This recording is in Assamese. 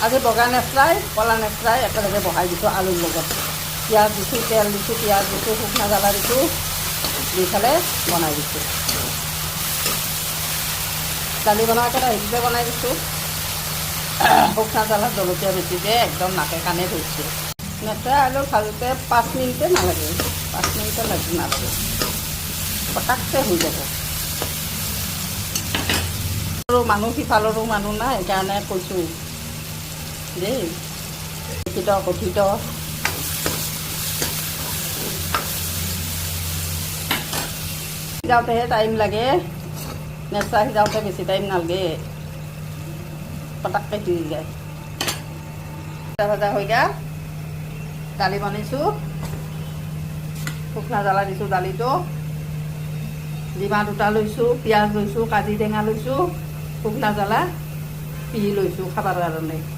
আজি বগা নেচৰাই কলা নেচৰাই একেলগে বহাই দিছোঁ আলুৰ লগত পিঁয়াজ দিছোঁ তেল দিছোঁ পিঁয়াজ দিছোঁ শুকনা জ্বালা দিছোঁ দি পেলাই বনাই দিছোঁ দালি বনোৱা কেৰাহীটোতে বনাই দিছোঁ শুকনা জ্বালা জলকীয়া বেছিকৈ একদম নাকে কাণে ধৰিছে নেচৰাই আলু ভাজোঁতে 5 মিনিটে নালাগে 5 মিনিটে নালাগে পটাকতে হৈ যাব আৰু মানুহ সিফালৰো মানুহ নাই সেইকাৰণে কৈছোঁ দেই কথিত সিজাওঁতেহে টাইম লাগে নেচা সিজাওঁতে বেছি টাইম নালাগে পটাককৈ সিজি যায় ভজা হৈ গা দালি বনাইছোঁ শুকনা জ্বালা দিছোঁ দালিটো ডিমা 2টা লৈছোঁ পিঁয়াজ লৈছোঁ কাজি টেঙা লৈছোঁ শুকনা জ্বালা পিহি লৈছোঁ খাবৰ কাৰণে